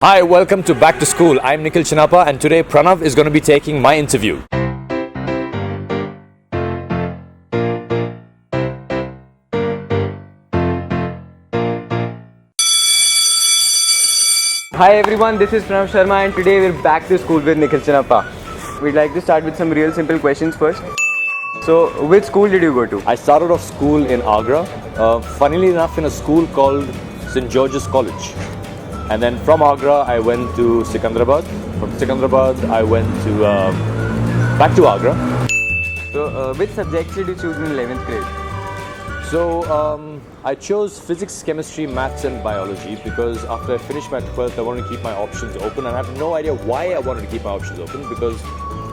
Hi, welcome to Back to School. I'm Nikhil Chinapa and today Pranav is going to be taking my interview. Hi everyone, this is Pranav Sharma and today we're back to school with Nikhil Chinapa. We'd like to start with some real simple questions first. So, which school did you go to? I started off school in Agra, funnily enough in a school called St. George's College. And then from Agra, I went to Secunderabad. From Secunderabad, I went to back to Agra. So, which subjects did you choose in 11th grade? So I chose physics, chemistry, maths and biology because after I finished my 12th, I wanted to keep my options open. And I have no idea why I wanted to keep my options open because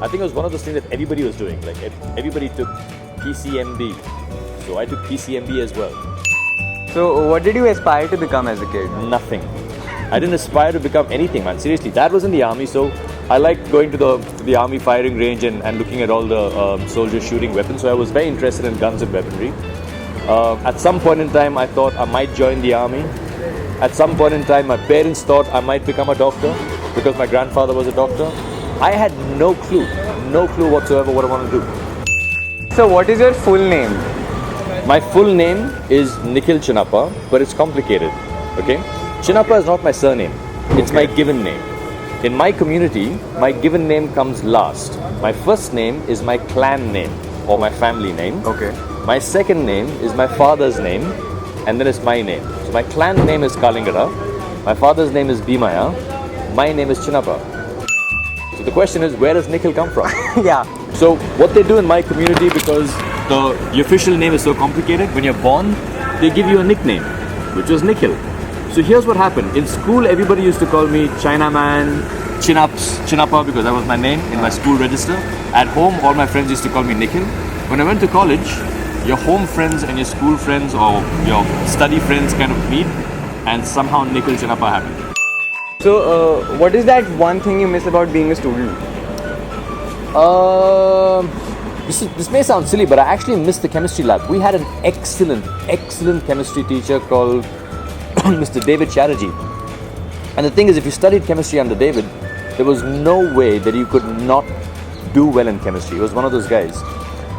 I think it was one of those things that everybody was doing. Like everybody took PCMB. So I took PCMB as well. So, what did you aspire to become as a kid? Nothing. I didn't aspire to become anything, man. Seriously, Dad was in the army, so I liked going to the army firing range and looking at all the soldiers shooting weapons. So I was very interested in guns and weaponry. At some point in time, I thought I might join the army. At some point in time, my parents thought I might become a doctor because my grandfather was a doctor. I had no clue whatsoever what I wanted to do. So, what is your full name? My full name is Nikhil Chinapa, but it's complicated, okay? Chinapa is not my surname, it's my given name. In my community, my given name comes last. My first name is my clan name or my family name. Okay. My second name is my father's name and then it's my name. So my clan name is Kalingara, my father's name is Bhimaya, my name is Chinapa. So the question is, where does Nikhil come from? Yeah. So what they do in my community, because the official name is so complicated, when you're born, they give you a nickname, which was Nikhil. So here's what happened. In school, everybody used to call me Chinaman, Chinapa, because that was my name in my school register. At home, all my friends used to call me Nikhil. When I went to college, your home friends and your school friends or your study friends kind of meet, and somehow Nikhil Chinapa happened. So, what is that one thing you miss about being a student? This may sound silly, but I actually missed the chemistry lab. We had an excellent chemistry teacher called Mr. David Chatterjee. And the thing is, if you studied chemistry under David, there was no way that you could not do well in chemistry. He was one of those guys.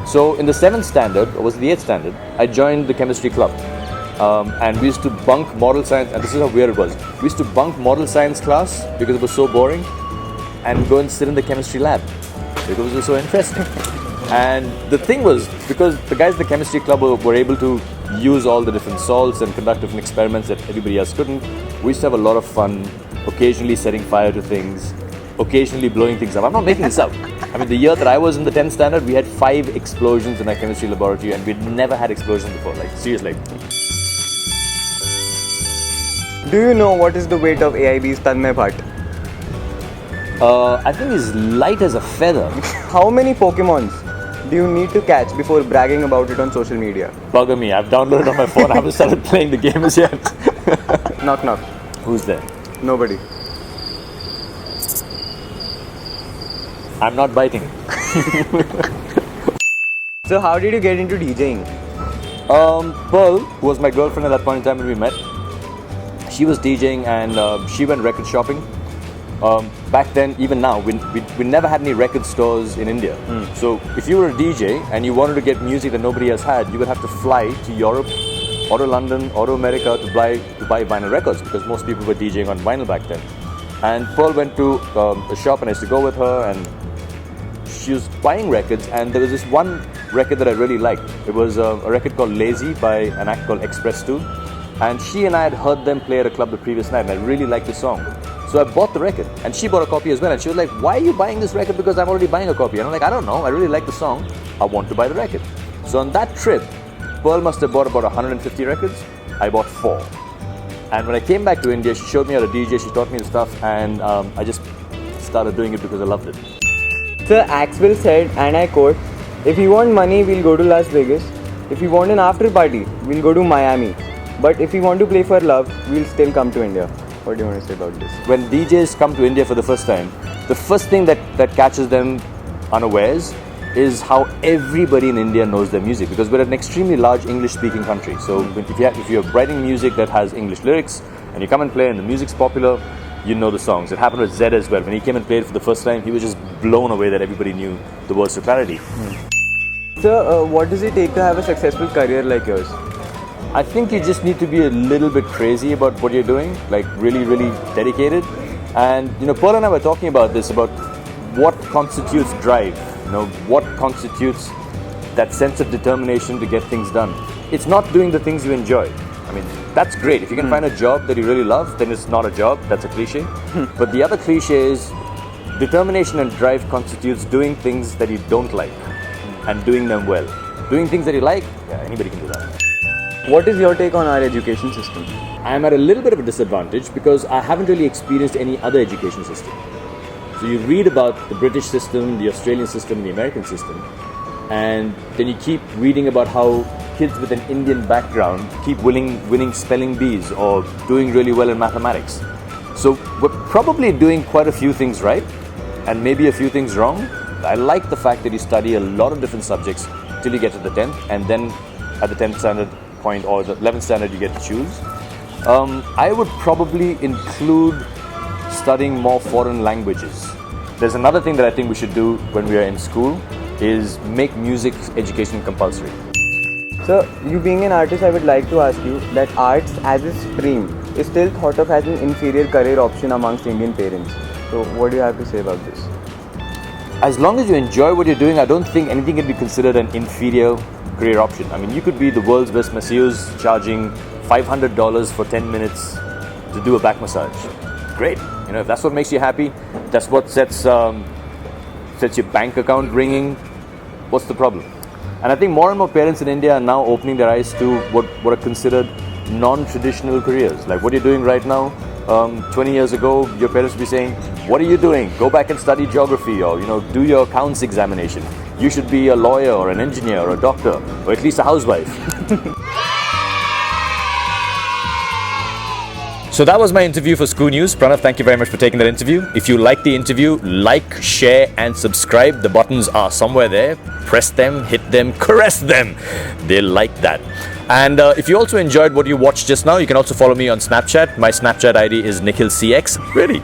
So in the 7th standard, or was it the 8th standard, I joined the chemistry club. And we used to bunk model science, and this is how weird it was. We used to bunk model science class because it was so boring and go and sit in the chemistry lab because it was so interesting. And the thing was, because the guys at the chemistry club were able to use all the different salts and conduct different experiments that everybody else couldn't, we used to have a lot of fun, occasionally setting fire to things, occasionally blowing things up. I'm not making this up. I mean, the year that I was in the 10th standard, we had 5 explosions in our chemistry laboratory and we'd never had explosions before, like seriously. Do you know what is the weight of AIB's Tanmay Bhatt? I think he's light as a feather. How many Pokemons do you need to catch before bragging about it on social media? Bugger me, I've downloaded on my phone, I haven't started playing the game as yet. Knock knock. Who's there? Nobody. I'm not biting. So how did you get into DJing? Pearl, who was my girlfriend at that point in time when we met, she was DJing and she went record shopping. Back then, even now, we never had any record stores in India. So if you were a DJ and you wanted to get music that nobody else had, you would have to fly to Europe or to London or to America to buy vinyl records because most people were DJing on vinyl back then. And Pearl went to a shop and I used to go with her and she was buying records and there was this one record that I really liked. It was a record called Lazy by an act called Express 2. And she and I had heard them play at a club the previous night and I really liked the song. So I bought the record and she bought a copy as well and she was like, why are you buying this record? Because I'm already buying a copy. And I'm like, I don't know, I really like the song, I want to buy the record. So on that trip, Pearl must have bought about 150 records, I bought 4. And when I came back to India, she showed me how to DJ, she taught me the stuff and I just started doing it because I loved it. Sir Axwell said, and I quote, if you want money, we'll go to Las Vegas. If you want an after party, we'll go to Miami. But if you want to play for love, we'll still come to India. What do you want to say about this? When DJs come to India for the first time, the first thing that catches them unawares is how everybody in India knows their music because we're an extremely large English-speaking country. So if you're writing music that has English lyrics and you come and play and the music's popular, you know the songs. It happened with Zed as well. When he came and played for the first time, he was just blown away that everybody knew the words to Clarity. So, what does it take to have a successful career like yours? I think you just need to be a little bit crazy about what you're doing, like really, really dedicated. And Pearl and I were talking about this, about what constitutes drive, what constitutes that sense of determination to get things done. It's not doing the things you enjoy. I mean, that's great. If you can find a job that you really love, then it's not a job. That's a cliche. But the other cliche is determination and drive constitutes doing things that you don't like and doing them well. Doing things that you like, yeah, anybody can do that. What is your take on our education system? I'm at a little bit of a disadvantage because I haven't really experienced any other education system. So you read about the British system, the Australian system, the American system, and then you keep reading about how kids with an Indian background keep winning spelling bees or doing really well in mathematics. So we're probably doing quite a few things right and maybe a few things wrong. I like the fact that you study a lot of different subjects till you get to the 10th, and then at the 10th standard point or the 11th standard you get to choose. I would probably include studying more foreign languages. There's another thing that I think we should do when we are in school is make music education compulsory. So, you being an artist, I would like to ask you that arts as a stream is still thought of as an inferior career option amongst Indian parents. So, what do you have to say about this? As long as you enjoy what you're doing, I don't think anything can be considered an inferior career option. I mean, you could be the world's best masseuse charging $500 for 10 minutes to do a back massage. Great. If that's what makes you happy, that's what sets your bank account ringing, what's the problem? And I think more and more parents in India are now opening their eyes to what are considered non-traditional careers. Like what you're doing right now, 20 years ago, your parents would be saying, what are you doing? Go back and study geography or, do your accounts examination. You should be a lawyer or an engineer or a doctor or at least a housewife. So that was my interview for ScooNews. Pranav, thank you very much for taking that interview. If you like the interview, like, share and subscribe. The buttons are somewhere there. Press them, hit them, caress them. They'll like that. And if you also enjoyed what you watched just now, you can also follow me on Snapchat. My Snapchat ID is NikhilCX. Really?